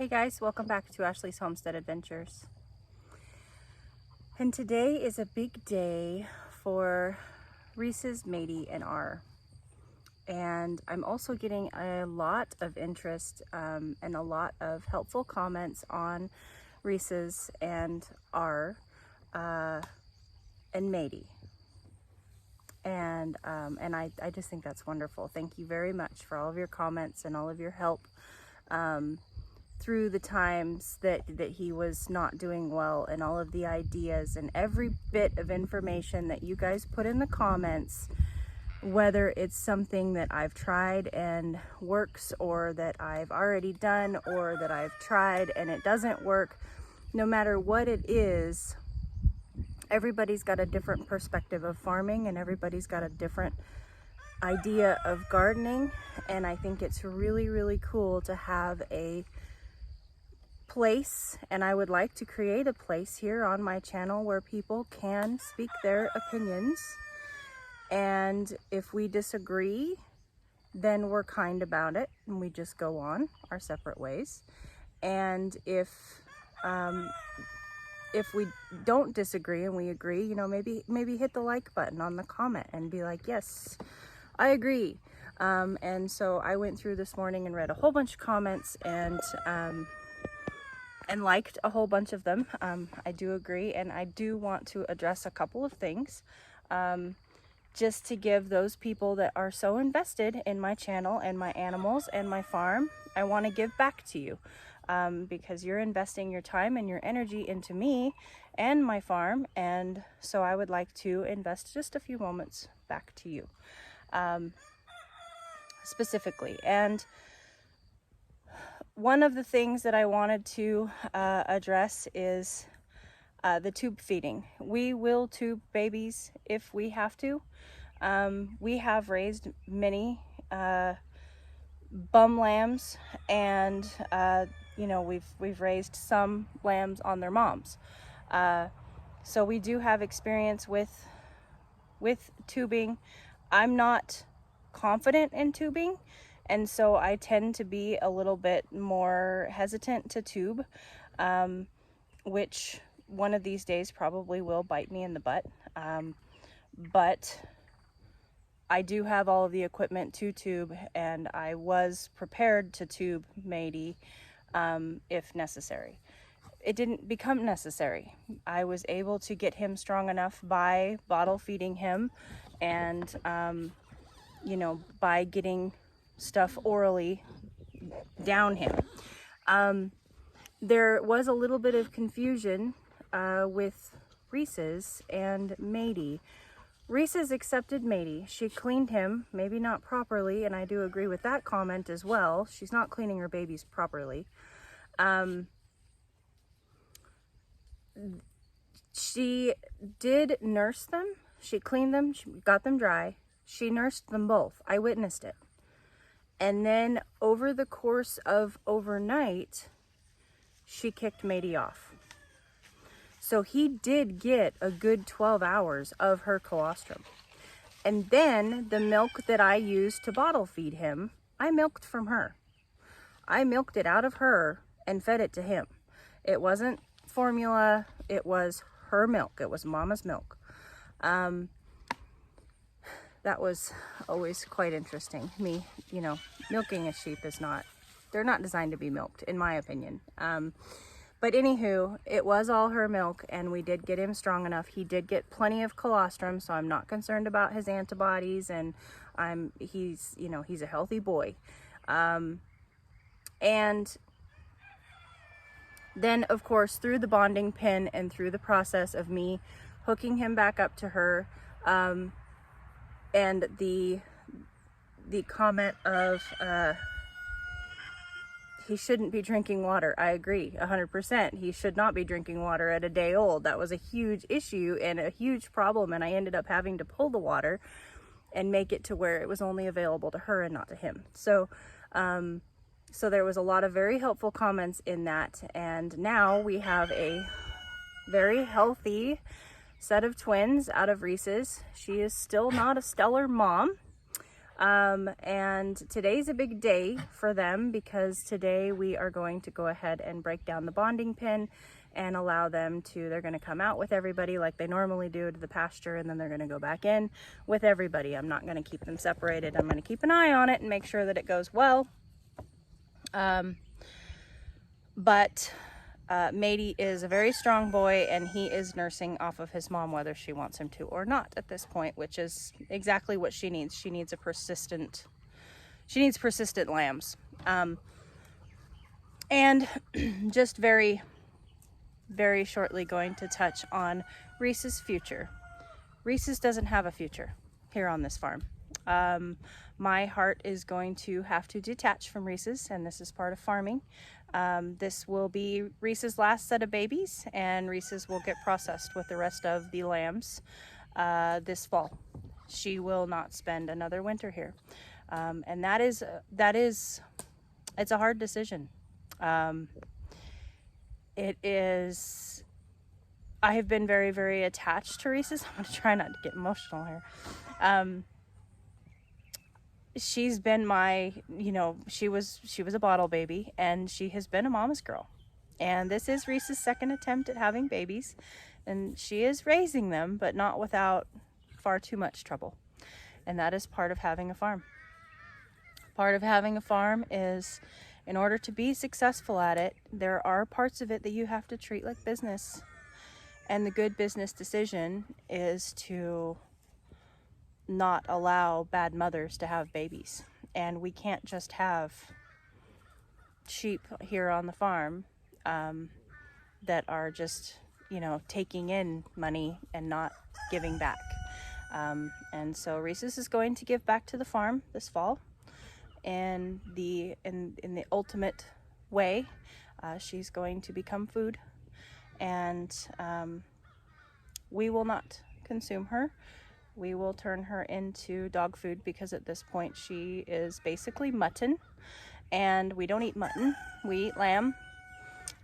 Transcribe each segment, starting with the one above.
guys, welcome back to Ashley's Homestead Adventures. And today is a big day for Reeses, Matey, and R. And I'm also getting a lot of interest and a lot of helpful comments on Reeses and R and Matey. And I just think that's wonderful. Thank you very much for all of your comments and all of your help through the times that he was not doing well, and all of the ideas and every bit of information that you guys put in the comments, whether it's something that I've tried and works, or that I've already done, or that I've tried and it doesn't work. No matter what it is, everybody's got a different perspective of farming, and everybody's got a different idea of gardening. And I think it's really cool to have a place, and I would like to create a place here on my channel where people can speak their opinions, and if we disagree, then we're kind about it and we just go on our separate ways. And if we don't disagree and we agree, you know, maybe hit the like button on the comment and be like, yes, I agree. And so I went through this morning and read a whole bunch of comments and liked a whole bunch of them. I do agree, and I do want to address a couple of things just to give those people that are so invested in my channel and my animals and my farm, I want to give back to you. Because you're investing your time and your energy into me and my farm, and so I would like to invest just a few moments back to you specifically. And one of the things that I wanted to address is the tube feeding. We will tube babies if we have to. We have raised many bum lambs, and you know, we've raised some lambs on their moms. So we do have experience with tubing. I'm not confident in tubing, and so I tend to be a little bit more hesitant to tube, which one of these days probably will bite me in the butt. But I do have all of the equipment to tube, and I was prepared to tube Matey if necessary. It didn't become necessary. I was able to get him strong enough by bottle feeding him, and you know, by getting stuff orally down him. There was a little bit of confusion with Reeses and Matey. Reeses accepted Matey. She cleaned him, maybe not properly, and I do agree with that comment as well. She's not cleaning her babies properly. She did nurse them. She cleaned them, she got them dry. She nursed them both. I witnessed it. And then over the course of overnight, she kicked Matey off. So he did get a good 12 hours of her colostrum. And then the milk that I used to bottle feed him, I milked from her. I milked it out of her and fed it to him. It wasn't formula, it was her milk. It was mama's milk. That was always quite interesting. Me, you know, milking a sheep is not, they're not designed to be milked, in my opinion. But anywho, it was all her milk, and we did get him strong enough. He did get plenty of colostrum, so I'm not concerned about his antibodies, and he's, you know, he's a healthy boy. And then, of course, through the bonding pin and through the process of me hooking him back up to her, and the comment of he shouldn't be drinking water. I agree 100%. He should not be drinking water at a day old. That was a huge issue and a huge problem, and I ended up having to pull the water and make it to where it was only available to her and not to him. So so there was a lot of very helpful comments in that, and now we have a very healthy set of twins out of Reeses. She is still not a stellar mom. And today's a big day for them because today we are going to go ahead and break down the bonding pen and allow them to, they're going to come out with everybody like they normally do to the pasture, and then they're going to go back in with everybody. I'm not going to keep them separated. I'm going to keep an eye on it and make sure that it goes well. But Matey is a very strong boy, and he is nursing off of his mom whether she wants him to or not at this point, which is exactly what she needs. She needs persistent lambs. And just very, very shortly going to touch on Reese's future. Reese's doesn't have a future here on this farm. My heart is going to have to detach from Reese's, and this is part of farming. This will be Reese's last set of babies, and Reese's will get processed with the rest of the lambs this fall. She will not spend another winter here. And it's a hard decision. It is, I have been very, very attached to Reese's. I'm gonna try not to get emotional here. She's been my, she was a bottle baby, and she has been a mama's girl. And this is Reese's second attempt at having babies, and she is raising them, but not without far too much trouble. And that is part of having a farm. Part of having a farm is, in order to be successful at it, there are parts of it that you have to treat like business. And the good business decision is to not allow bad mothers to have babies. And we can't just have sheep here on the farm that are just, taking in money and not giving back. And so Reese's is going to give back to the farm this fall. And in the ultimate way, she's going to become food, and we will not consume her. We will turn her into dog food, because at this point she is basically mutton, and we don't eat mutton, we eat lamb.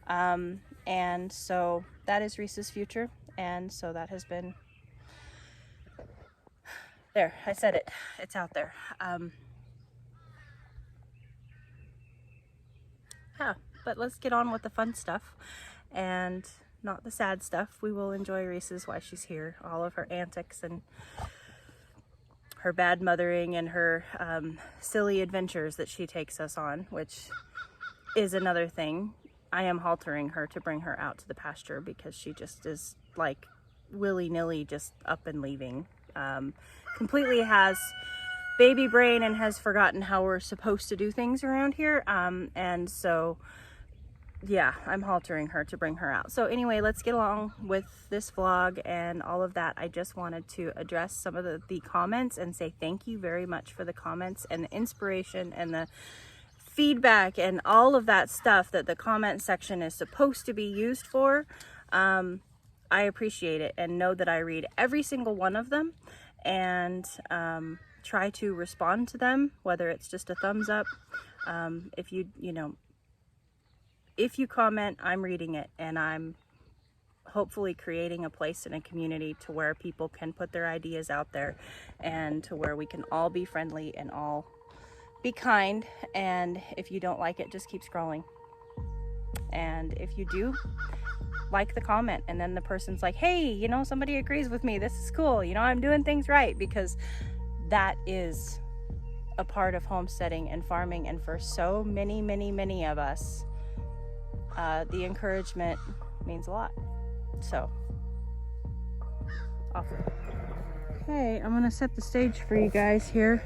And so that is Reese's future, and so that has been, there, I said it, it's out there. But let's get on with the fun stuff and not the sad stuff. We will enjoy Reese's while she's here, all of her antics and her bad mothering and her silly adventures that she takes us on, which is another thing. I am haltering her to bring her out to the pasture because she just is like willy-nilly just up and leaving. Completely has baby brain and has forgotten how we're supposed to do things around here. And so, yeah, I'm haltering her to bring her out. So anyway, let's get along with this vlog and all of that. I just wanted to address some of the comments and say thank you very much for the comments and the inspiration and the feedback and all of that stuff that the comment section is supposed to be used for. I appreciate it, and know that I read every single one of them, and try to respond to them, whether it's just a thumbs up. If you comment, I'm reading it, and I'm hopefully creating a place in a community to where people can put their ideas out there, and to where we can all be friendly and all be kind. And if you don't like it, just keep scrolling. And if you do like the comment, and then the person's like, hey, somebody agrees with me, this is cool, I'm doing things right, because that is a part of homesteading and farming. And for so many of us, the encouragement means a lot. So off. Okay, I'm gonna set the stage for you guys here.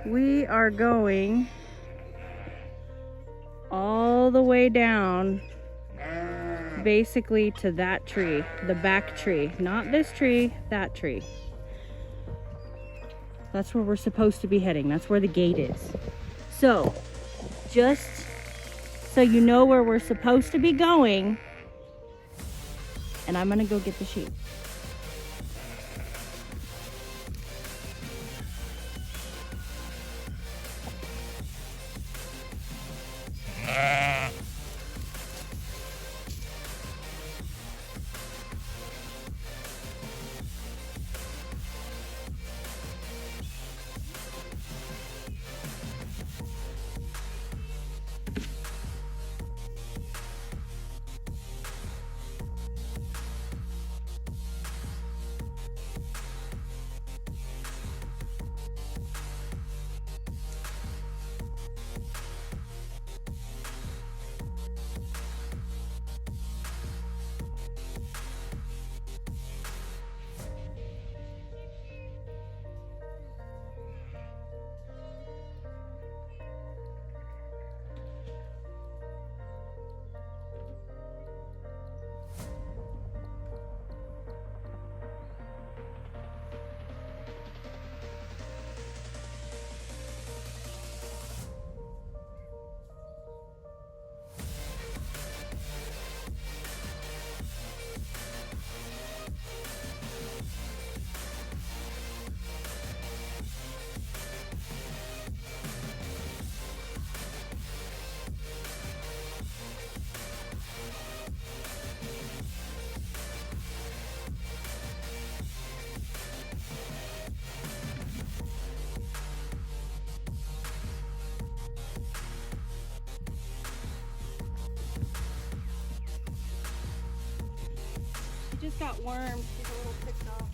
We are going all the way down basically to that tree, the back tree, not this tree, that tree. That's where we're supposed to be heading. That's where the gate is. So just so you know where we're supposed to be going, and I'm gonna go get the sheep. just got wormed. She's a little ticked off.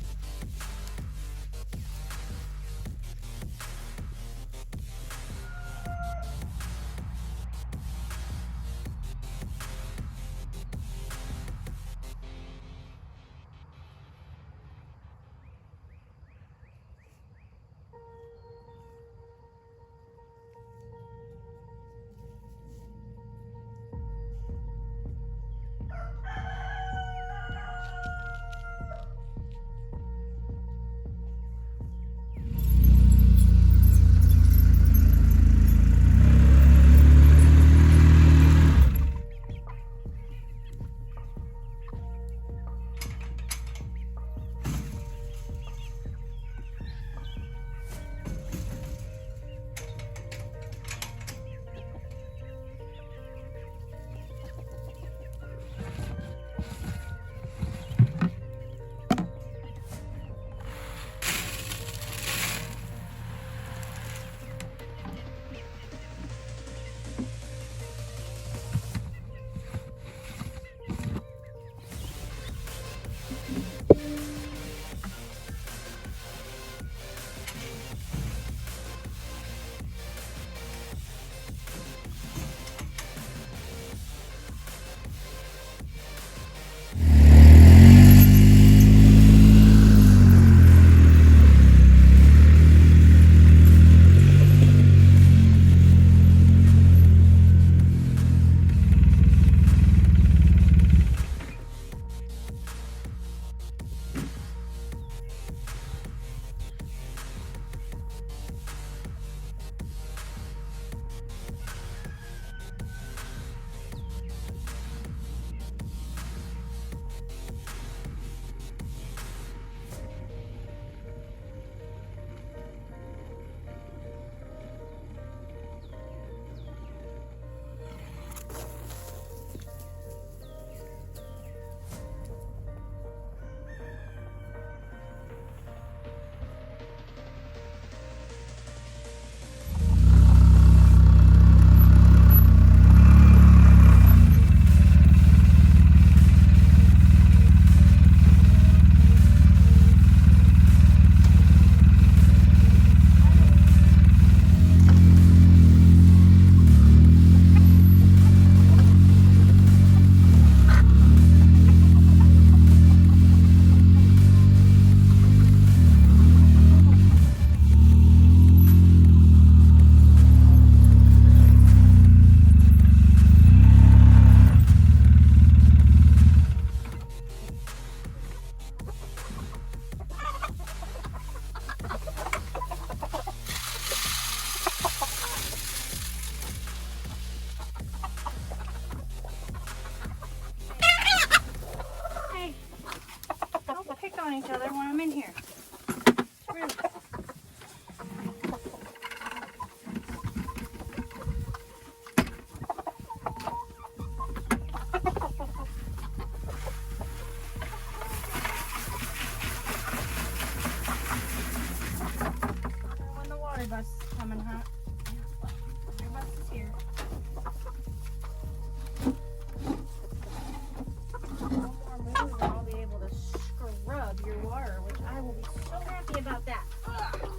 On each other when I'm in here. Really. When the water bus is coming, huh? Water bus is here. I'll be able to scrub your water, which I will be so happy about that. Ugh.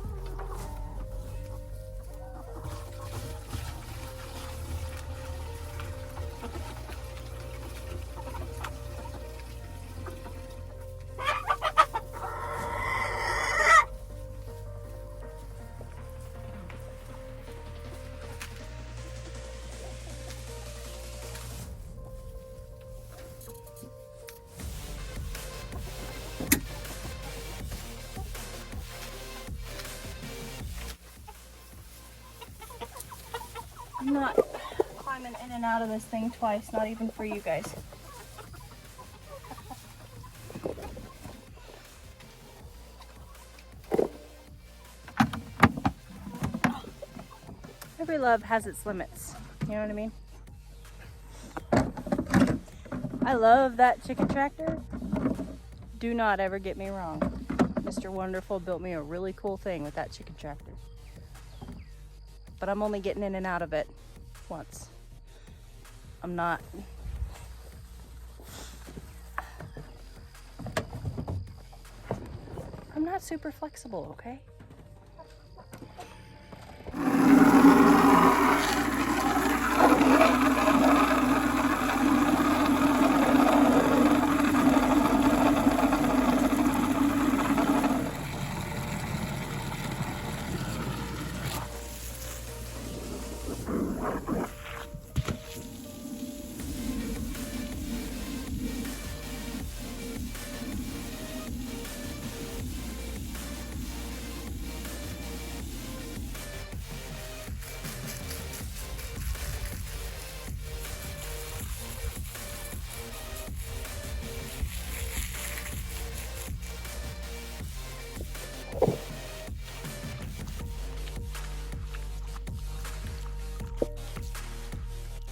I'm not climbing in and out of this thing twice, not even for you guys. Every love has its limits, you know what I mean? I love that chicken tractor. Do not ever get me wrong. Mr. Wonderful built me a really cool thing with that chicken tractor. But I'm only getting in and out of it once. I'm not I'm not super flexible, okay?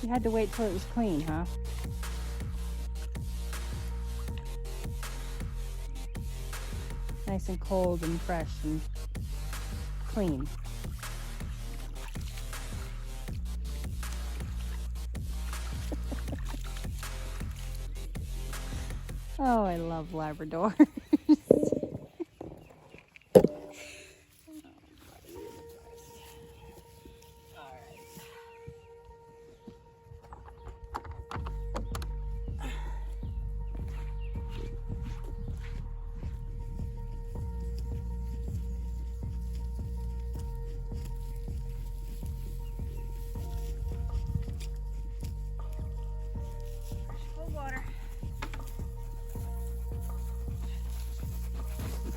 You had to wait till it was clean, huh? Nice and cold and fresh and clean. Oh, I love Labradors. Cold water.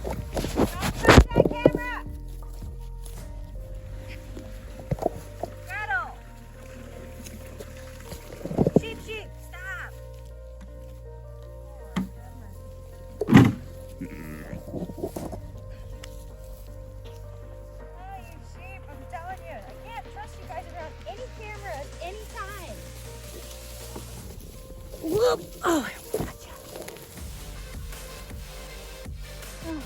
Don't touch that camera! Gretel! Sheep, sheep, stop! Oh, you sheep, I'm telling you, I can't trust you guys around any cameras, anytime. Whoop! Oh, I gotcha. Oh.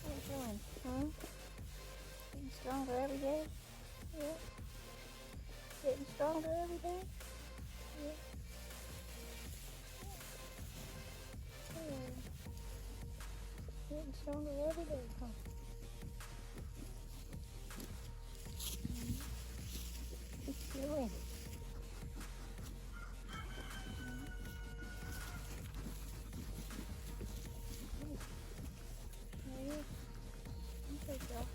What are you doing? Huh? Getting stronger every day? Yeah. Getting stronger every day? Yeah. Getting stronger every day, huh? What you doing? Are you? Okay, girl.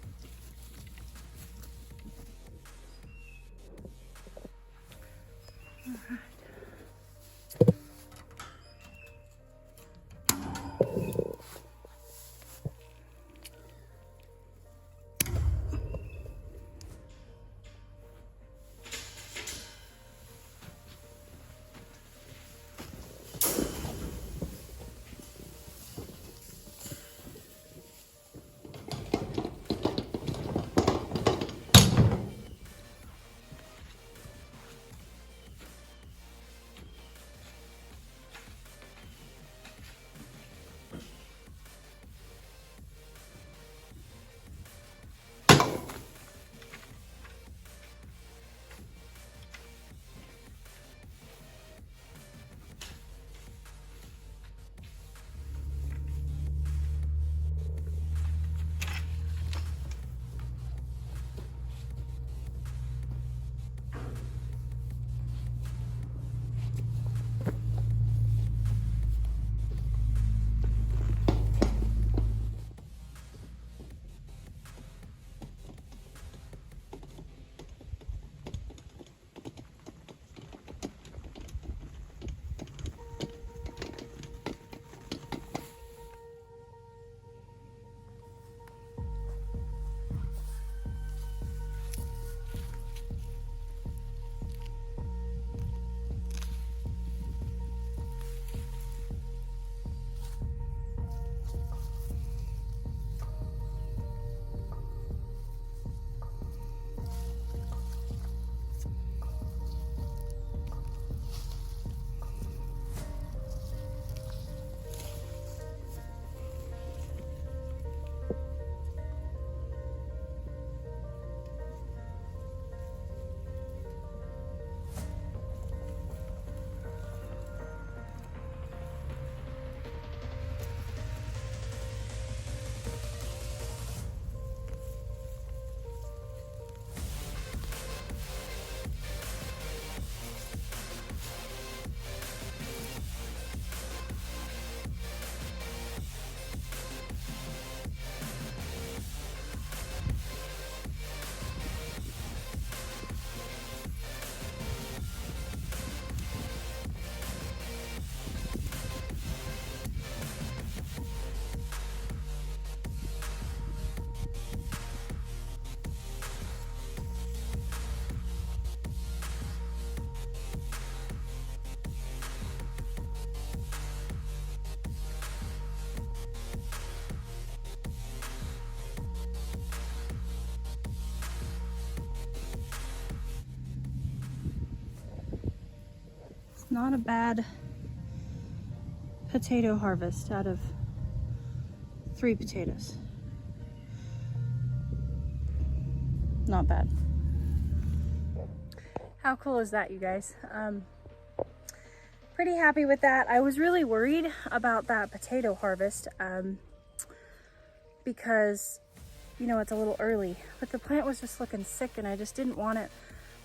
not a bad potato harvest out of 3 potatoes. Not bad. How cool is that, you guys? Pretty happy with that. I was really worried about that potato harvest because, you know, it's a little early, but the plant was just looking sick and I just didn't want it.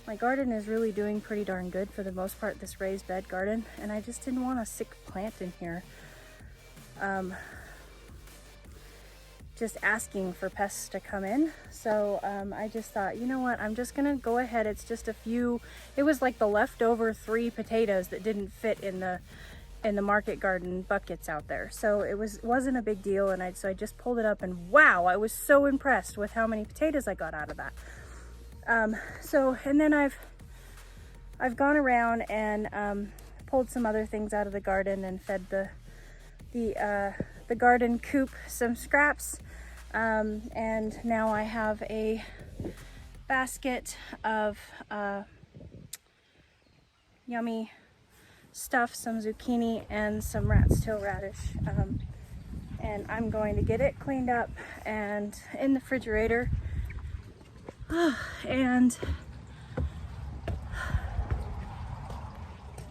My garden is really doing pretty darn good for the most part, this raised bed garden, and I just didn't want a sick plant in here. Just asking for pests to come in. So I just thought, you know what, I'm just gonna go ahead. It's just a few, it was like the leftover 3 potatoes that didn't fit in the market garden buckets out there. So it wasn't a big deal, and so I just pulled it up, and wow, I was so impressed with how many potatoes I got out of that. And then I've gone around and pulled some other things out of the garden and fed the garden coop some scraps, and now I have a basket of yummy stuff, some zucchini and some rat's tail radish, and I'm going to get it cleaned up and in the refrigerator, and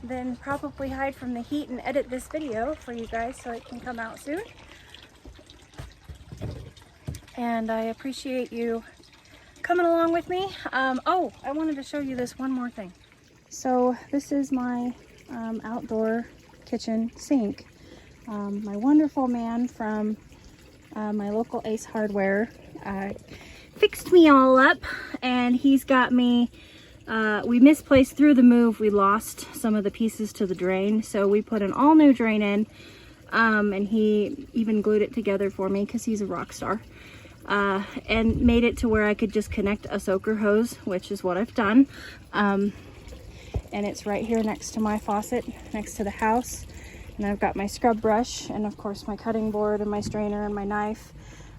then probably hide from the heat and edit this video for you guys so it can come out soon. And I appreciate you coming along with me. Oh, I wanted to show you this one more thing. So this is my outdoor kitchen sink. My wonderful man from my local Ace Hardware fixed me all up, and he's got me, we misplaced through the move. We lost some of the pieces to the drain, so we put an all new drain in, and he even glued it together for me because he's a rock star, and made it to where I could just connect a soaker hose, which is what I've done. And it's right here next to my faucet, next to the house. And I've got my scrub brush and of course my cutting board and my strainer and my knife.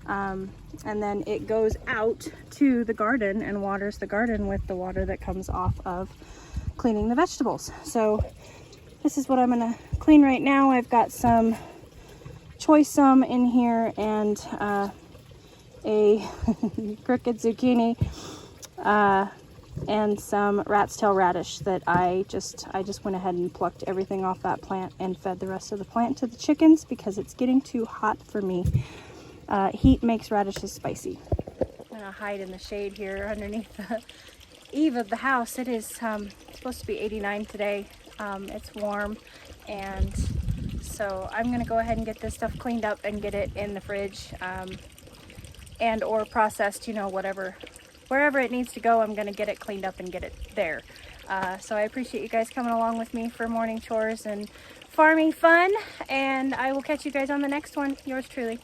And then it goes out to the garden and waters the garden with the water that comes off of cleaning the vegetables. So this is what I'm gonna clean right now. I've got some choy sum in here and a crooked zucchini, and some rat's tail radish that I just went ahead and plucked everything off that plant and fed the rest of the plant to the chickens because it's getting too hot for me. Heat makes radishes spicy. I'm gonna hide in the shade here underneath the eave of the house. It is supposed to be 89 today. It's warm, and so I'm gonna go ahead and get this stuff cleaned up and get it in the fridge, and or processed, you know, wherever it needs to go. I'm gonna get it cleaned up and get it there. So I appreciate you guys coming along with me for morning chores and farming fun, and I will catch you guys on the next one. Yours truly.